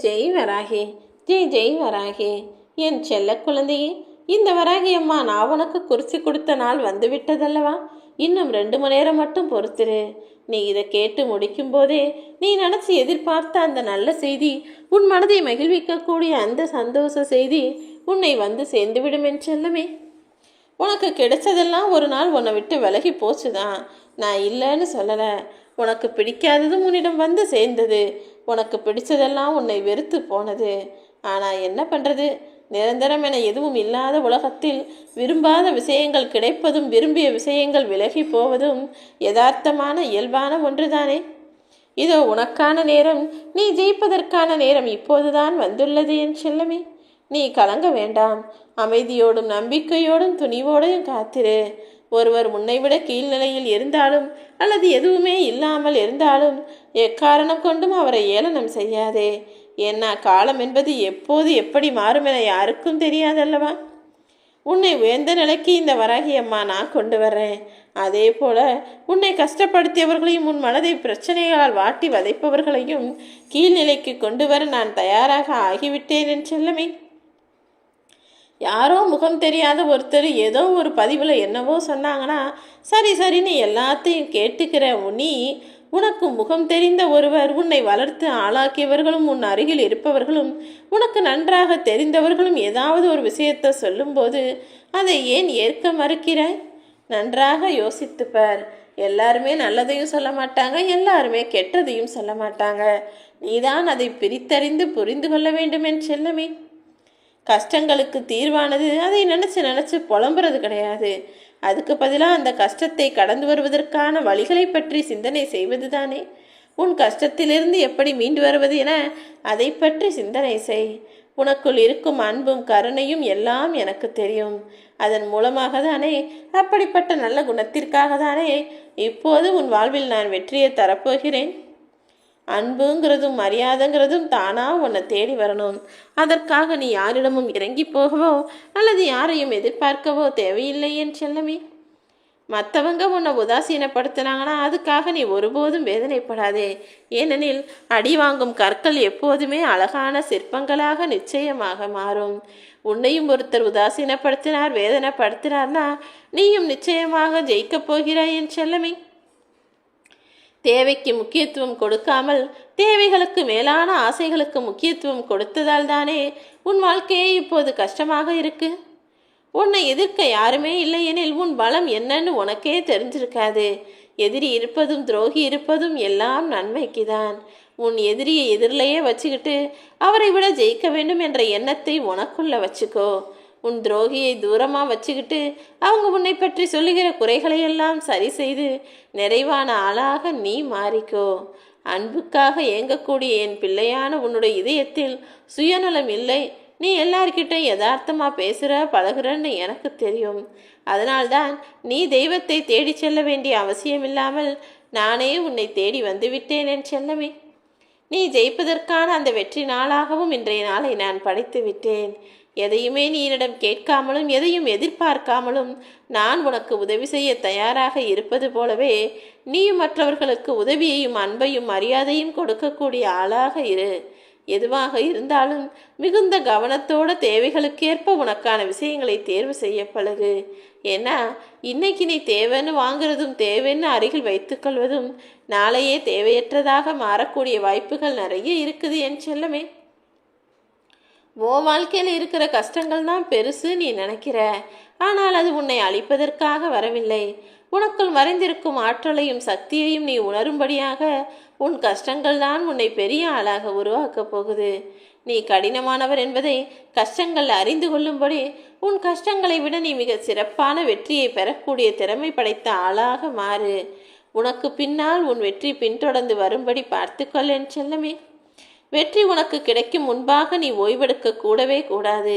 ஜெய் வராகி, ஜெய் ஜெய் வராகி, என் செல்ல குழந்தையே. இந்த வராகி அம்மா நான் உனக்கு குறிச்சி கொடுத்த நாள் வந்து விட்டதல்லவா? இன்னும் 2 மணி நேரம் மட்டும் பொறுத்திரு. நீ இதை கேட்டு முடிக்கும் போதே நீ நினச்சி எதிர்பார்த்த அந்த நல்ல செய்தி, உன் மனதை மகிழ்விக்கக்கூடிய அந்த சந்தோஷ செய்தி உன்னை வந்து சேர்ந்துவிடும் என் செல்லமே. உனக்கு கிடைச்சதெல்லாம் ஒரு நாள் உன்னை விட்டு விலகி போச்சுதான். நான் இல்லைன்னு சொல்லலை. உனக்கு பிடிக்காததும் உன்னிடம் வந்து சேர்ந்தது. உனக்கு பிடிச்சதெல்லாம் உன்னை வெறுத்து போனது. ஆனால் என்ன பண்ணுறது? நிரந்தரம் என எதுவும் இல்லாத உலகத்தில் விரும்பாத விஷயங்கள் கிடைப்பதும் விரும்பிய விஷயங்கள் விலகி போவதும் யதார்த்தமான இயல்பான ஒன்றுதானே. இதோ உனக்கான நேரம், நீ ஜெயிப்பதற்கான நேரம் இப்போதுதான் வந்துள்ளது என் செல்லமே. நீ கலங்க வேண்டாம். அமைதியோடும் நம்பிக்கையோடும் துணிவோடையும் காத்திரு. ஒருவர் முன்னைவிட கீழ்நிலையில் இருந்தாலும் அல்லது எதுவுமே இல்லாமல் இருந்தாலும் எக்காரணம் கொண்டும் அவரை ஏளனம் செய்யாதே. ஏன்னா காலம் என்பது எப்போது எப்படி மாறும் என யாருக்கும் தெரியாதல்லவா? உன்னை உயர்ந்த நிலைக்கு இந்த வராகி அம்மா நான் கொண்டு வர்றேன். அதே போல உன்னை கஷ்டப்படுத்தியவர்களையும் உன் மனதை பிரச்சனைகளால் வாட்டி வதைப்பவர்களையும் கீழ்நிலைக்கு கொண்டு வர நான் தயாராக ஆகிவிட்டேன் என் செல்லமே. யாரோ முகம் தெரியாத ஒருத்தர் ஏதோ ஒரு பதிவில் என்னவோ சொன்னாங்கன்னா சரி சரின்னு எல்லாத்தையும் கேட்டுக்கிற நீ, உனக்கு முகம் தெரிந்த ஒருவர், உன்னை வளர்த்து ஆளாக்கியவர்களும் உன் அருகில் இருப்பவர்களும் உனக்கு நன்றாக தெரிந்தவர்களும் ஏதாவது ஒரு விஷயத்தை சொல்லும்போது அதை ஏன் ஏற்க மறுக்கிறாய்? நன்றாக யோசித்துப்பார். எல்லாருமே நல்லதையும் சொல்ல மாட்டாங்க, எல்லாருமே கெட்டதையும் சொல்ல மாட்டாங்க. நீதான் அதை பிரித்தறிந்து புரிந்து கொள்ள வேண்டும் என் செல்லமே. கஷ்டங்களுக்கு தீர்வானது அதை நினச்சி புலம்புறது கிடையாது. அதுக்கு பதிலாக அந்த கஷ்டத்தை கடந்து வருவதற்கான வழிகளை பற்றி சிந்தனை செய்வது தானே. உன் கஷ்டத்திலிருந்து எப்படி மீண்டு வருவது என அதை பற்றி சிந்தனை செய். உனக்குள் இருக்கும் அன்பும் கருணையும் எல்லாம் எனக்கு தெரியும். அதன் மூலமாக தானே, அப்படிப்பட்ட நல்ல குணத்திற்காக தானே இப்போது உன் வாழ்வில் நான் வெற்றியை தரப்போகிறேன். அன்புங்கிறதும் மரியாதைங்கிறதும் தானா உன்னை தேடி வரணும். அதற்காக நீ யாரிடமும் இறங்கி போகவோ அல்லது யாரையும் எதிர்பார்க்கவோ தேவையில்லை என் செல்லமே. மற்றவங்க உன்னை உதாசீனப்படுத்தினாங்கன்னா அதுக்காக நீ ஒருபோதும் வேதனைப்படாதே. ஏனெனில் அடி வாங்கும் கற்கள் எப்போதுமே அழகான சிற்பங்களாக நிச்சயமாக மாறும். உன்னையும் ஒருத்தர் உதாசீனப்படுத்தினார், வேதனைப்படுத்தினார்னா நீயும் நிச்சயமாக ஜெயிக்கப் போகிறாய் என் செல்லமே. தேவைக்கு முக்கியத்துவம் கொடுக்காமல் தேவைகளுக்கு மேலான ஆசைகளுக்கு முக்கியத்துவம் கொடுத்ததால் தானே உன் வாழ்க்கையே இப்போது கஷ்டமாக இருக்கு. உன்னை எதிர்க்க யாருமே இல்லை எனில் உன் பலம் என்னன்னு உனக்கே தெரிஞ்சிருக்காது. எதிரி இருப்பதும் துரோகி இருப்பதும் எல்லாம் நன்மைக்குதான். உன் எதிரியை எதிரிலேயே வச்சுக்கிட்டு அவரை விட ஜெயிக்க வேண்டும் என்ற எண்ணத்தை உனக்குள்ள வச்சுக்கோ. உன் துரோகியை தூரமாக வச்சுக்கிட்டு அவங்க உன்னை பற்றி சொல்லுகிற குறைகளையெல்லாம் சரி செய்து நிறைவான ஆளாக நீ மாறிக்கோ. அன்புக்காக ஏங்கக்கூடிய என் பிள்ளையான உன்னுடைய இதயத்தில் சுயநலம் இல்லை. நீ எல்லார்கிட்ட யதார்த்தமாக பேசுகிற பழகுறன்னு எனக்கு தெரியும். அதனால்தான் நீ தெய்வத்தை தேடி செல்ல வேண்டிய அவசியமில்லாமல் நானே உன்னை தேடி வந்துவிட்டேன் என் செல்லமே. நீ ஜெயிப்பதற்கான அந்த வெற்றி நாளாகவும் இன்றைய நாளை நான் படைத்து விட்டேன். எதையுமே நீ என்னிடம் கேட்காமலும் எதையும் எதிர்பார்க்காமலும் நான் உனக்கு உதவி செய்ய தயாராக இருப்பது போலவே நீயும் மற்றவர்களுக்கு உதவியையும் அன்பையும் மரியாதையும் கொடுக்கக்கூடிய ஆளாக இரு. எதுவாக இருந்தாலும் மிகுந்த கவனத்தோட தேவைகளுக்கேற்ப உனக்கான விஷயங்களை தேர்வு செய்ய பழகு. ஏன்னா இன்னைக்கு நீ தேவைன்னு வாங்குறதும் தேவைன்னு அருகில் வைத்துக்கொள்வதும் நாளையே தேவையற்றதாக மாறக்கூடிய வாய்ப்புகள் நிறைய இருக்குது என் செல்லமே. உன் வாழ்க்கையில் இருக்கிற கஷ்டங்கள் தான் பெருசு நீ நினைக்கிற. ஆனால் அது உன்னை அழிப்பதற்காக வரவில்லை. உனக்குள் மறைந்திருக்கும் ஆற்றலையும் சக்தியையும் நீ உணரும்படியாக உன் கஷ்டங்கள் தான் உன்னை பெரிய ஆளாக உருவாக்கப் போகுது. நீ கடினமானவர் என்பதை கஷ்டங்கள் அறிந்து கொள்ளும்படி உன் கஷ்டங்களை விட நீ மிக சிறப்பான வெற்றியை பெறக்கூடிய திறமை படைத்த ஆளாக மாறு. உனக்கு பின்னால் உன் வெற்றி பின்தொடர்ந்து வரும்படி பார்த்துக்கொள் என் செல்லமே. வெற்றி உனக்கு கிடைக்கும் முன்பாக நீ ஓய்வெடுக்க கூடவே கூடாது.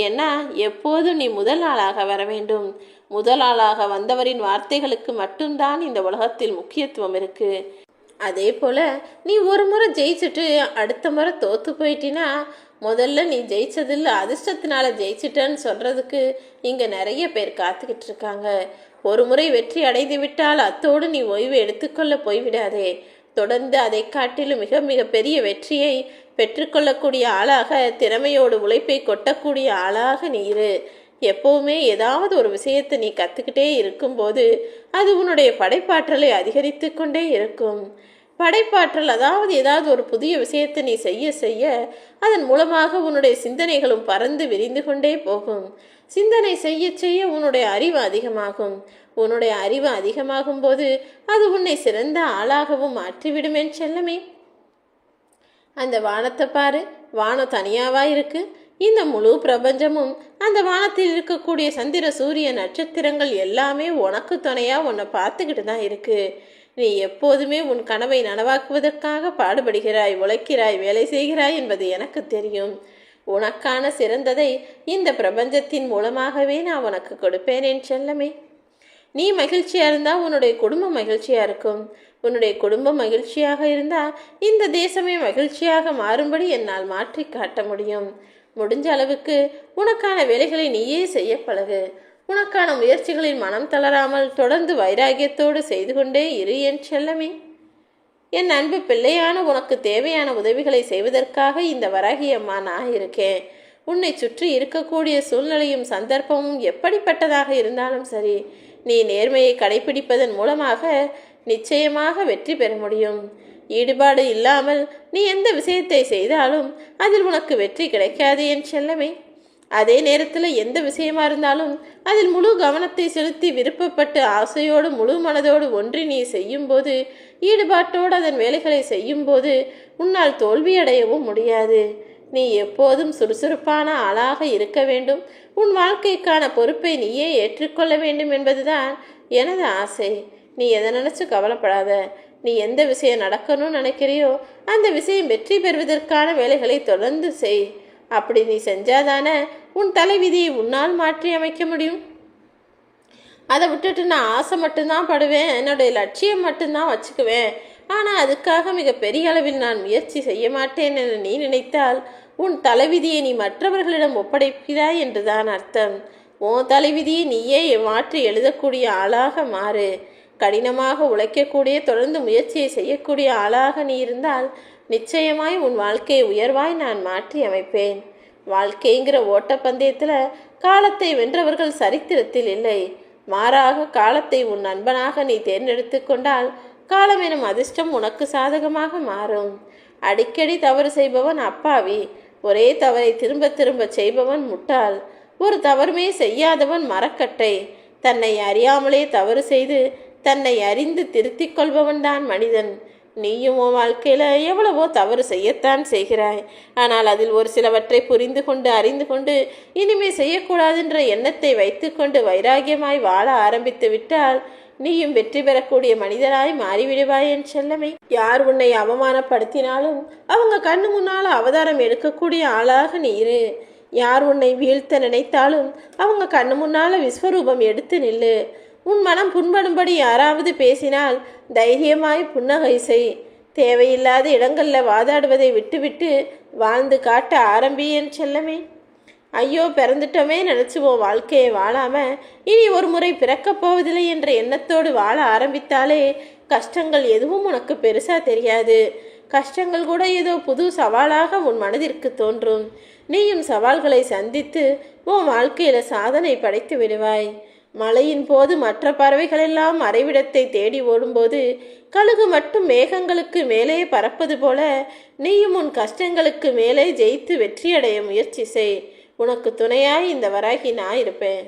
ஏன்னா எப்போதும் நீ முதல் ஆளாக வர வேண்டும். முதல் ஆளாக வந்தவரின் வார்த்தைகளுக்கு மட்டும்தான் இந்த உலகத்தில் முக்கியத்துவம் இருக்கு. அதே போல நீ ஒரு முறை ஜெயிச்சுட்டு அடுத்த முறை தோத்து போயிட்டினா முதல்ல நீ ஜெயிச்சதில்லை, அதிர்ஷ்டத்தினால ஜெயிச்சிட்டேன்னு சொல்றதுக்கு இங்க நிறைய பேர் காத்துக்கிட்டு இருக்காங்க. ஒரு முறை வெற்றி அடைந்து விட்டால் அத்தோடு நீ ஓய்வு எடுத்துக்கொள்ள போய்விடாதே. தொடர்ந்து அதை காட்டிலும் மிக மிக பெரிய வெற்றியை பெற்றுக்கொள்ளக்கூடிய ஆளாக, திறமையோடு உழைப்பை கொட்டக்கூடிய ஆளாக நீ இரு. எப்பவுமே ஏதாவது ஒரு விஷயத்தை நீ கற்றுக்கிட்டே இருக்கும்போது அது உன்னுடைய படைப்பாற்றலை அதிகரித்து கொண்டே இருக்கும். படைப்பாற்றல், அதாவது ஏதாவது ஒரு புதிய விஷயத்தை நீ செய்ய செய்ய அதன் மூலமாக உன்னுடைய சிந்தனைகளும் பறந்து விரிந்து கொண்டே போகும். சிந்தனை செய்ய செய்ய உன்னுடைய அறிவு அதிகமாகும். உன்னுடைய அறிவு அதிகமாகும் போது அது உன்னை சிறந்த ஆளாகவும் மாற்றிவிடும் என் செல்லமே. அந்த வானத்தை பாரு, வானம் தனியாவா இருக்கு? இந்த முழு பிரபஞ்சமும், அந்த வானத்தில் இருக்கக்கூடிய சந்திர சூரிய நட்சத்திரங்கள் எல்லாமே உனக்கு துணையா உன்னை பார்த்துக்கிட்டு தான் இருக்கு. நீ எப்போதுமே உன் கனவை நனவாக்குவதற்காக பாடுபடுகிறாய், உழைக்கிறாய், வேலை செய்கிறாய் என்பது எனக்கு தெரியும். உனக்கான சிறந்ததை இந்த பிரபஞ்சத்தின் மூலமாகவே நான் உனக்கு கொடுப்பேன் என் செல்லமே. நீ மகிழ்ச்சியாக இருந்தால் உன்னுடைய குடும்பம் மகிழ்ச்சியாக இருக்கும். உன்னுடைய குடும்பம் மகிழ்ச்சியாக இருந்தால் இந்த தேசமே மகிழ்ச்சியாக மாறும்படி என்னால் மாற்றி காட்ட முடியும். முடிஞ்ச அளவுக்கு உனக்கான வேலைகளை நீயே செய்ய பழகு. உனக்கான முயற்சிகளில் மனம் தளராமல் தொடர்ந்து வைராகியத்தோடு செய்து கொண்டே இரு என் செல்லமே. என் அன்பு பிள்ளையான உனக்கு தேவையான உதவிகளை செய்வதற்காக இந்த வராகி அம்மா நான் இருக்கேன். உன்னை சுற்றி இருக்கக்கூடிய சூழ்நிலையும் சந்தர்ப்பமும் எப்படிப்பட்டதாக இருந்தாலும் சரி, நீ நேர்மையை கடைபிடிப்பதன் மூலமாக நிச்சயமாக வெற்றி பெற முடியும். ஈடுபாடு இல்லாமல் நீ எந்த விஷயத்தை செய்தாலும் அதில் உனக்கு வெற்றி கிடைக்காது என் செல்லமே. அதே நேரத்தில் எந்த விஷயமா இருந்தாலும் அதில் முழு கவனத்தை செலுத்தி விருப்பப்பட்டு ஆசையோடு முழு மனதோடு ஒன்றி நீ செய்யும்போது, ஈடுபாட்டோடு அதன் வேலைகளை செய்யும்போது உன்னால் தோல்வியடையவும் முடியாது. நீ எப்போதும் சுறுசுறுப்பான ஆளாக இருக்க வேண்டும். உன் வாழ்க்கைக்கான பொறுப்பை நீயே ஏற்றுக்கொள்ள வேண்டும் என்பதுதான் எனது ஆசை. நீ எதை நினச்சி கவலைப்படாத. நீ எந்த விஷயம் நடக்கணும்னு நினைக்கிறியோ அந்த விஷயம் வெற்றி பெறுவதற்கான வேலைகளை தொடர்ந்து செய். அப்படி நீ செஞ்சாதானே உன் தலைவிதியை உன்னால் மாற்றி அமைக்க முடியும். அதை விட்டுட்டு நான் ஆசை மட்டும்தான் படுவேன், என்னுடைய லட்சியம் மட்டும்தான் வச்சுக்குவேன், ஆனால் அதுக்காக மிக பெரிய அளவில் நான் முயற்சி செய்ய மாட்டேன் என நீ நினைத்தால் உன் தலைவிதியை நீ மற்றவர்களிடம் ஒப்படைக்கிறாய் என்றுதான் அர்த்தம். உன் தலைவிதியை நீயே மாற்றி எழுதக்கூடிய ஆளாக மாறு. கடினமாக உழைக்கக்கூடிய, தொடர்ந்து முயற்சியை செய்யக்கூடிய ஆளாக நீ இருந்தால் நிச்சயமாய் உன் வாழ்க்கையை உயர்வாய் நான் மாற்றி அமைப்பேன். வாழ்க்கைங்கிற ஓட்டப்பந்தயத்தில் காலத்தை வென்றவர்கள் சரித்திரத்தில் இல்லை. மாறாக காலத்தை உன் நண்பனாக நீ தேர்ந்தெடுத்து கொண்டால் காலம் எனும் அதிர்ஷ்டம் உனக்கு சாதகமாக மாறும். அடிக்கடி தவறு செய்பவன் அப்பாவி, ஒரே தவறை திரும்ப திரும்ப செய்பவன் முட்டாள், ஒரு தவறுமே செய்யாதவன் மரக்கட்டை. தன்னை அறியாமலே தவறு செய்து தன்னை அறிந்து திருத்திக் கொள்பவன் தான் மனிதன். நீயும் உன் வாழ்க்கையில் எவ்வளவோ தவறு செய்யத்தான் செய்கிறாய். ஆனால் அதில் ஒரு சிலவற்றை புரிந்து கொண்டு அறிந்து கொண்டு இனிமே செய்யக்கூடாதென்ற எண்ணத்தை வைத்து கொண்டு வைராகியமாய் வாழ ஆரம்பித்து விட்டால் நீயும் வெற்றி பெறக்கூடிய மனிதனாய் மாறிவிடுவாய் என் செல்லமே. யார் உன்னை அவமானப்படுத்தினாலும் அவங்க கண்ணு முன்னால் அவதாரம் எடுக்கக்கூடிய ஆளாக நீ இரு. யார் உன்னை வீழ்த்த நினைத்தாலும் அவங்க கண்ணு முன்னால் விஸ்வரூபம் எடுத்து நில்லு. உன் மனம் புண்படும்படி யாராவது பேசினால் தைரியமாய் புன்னகை செய். தேவையில்லாத இடங்களில் வாதாடுவதை விட்டுவிட்டு வாழ்ந்து காட்ட ஆரம்பி என் செல்லமே. ஐயோ பிறந்துட்டோமே நினச்சிவோம் வாழ்க்கையை வாழாமல் இனி ஒரு முறை பிறக்கப் போவதில்லை என்ற எண்ணத்தோடு வாழ ஆரம்பித்தாலே கஷ்டங்கள் எதுவும் உனக்கு பெருசாக தெரியாது. கஷ்டங்கள் கூட ஏதோ புது சவாலாக உன் மனதிற்கு தோன்றும். நீயும் சவால்களை சந்தித்து உன் வாழ்க்கையில் சாதனை படைத்து விடுவாய். மழையின் போது மற்ற பறவைகளெல்லாம் மறைவிடத்தை தேடி ஓடும்போது கழுகு மட்டும் மேகங்களுக்கு மேலே பறப்பது போல நீயும் உன் கஷ்டங்களுக்கு மேலே ஜெயித்து வெற்றியடைய முயற்சி செய். உனக்கு துணையாய் இந்த வராகி நான் இருப்பேன்.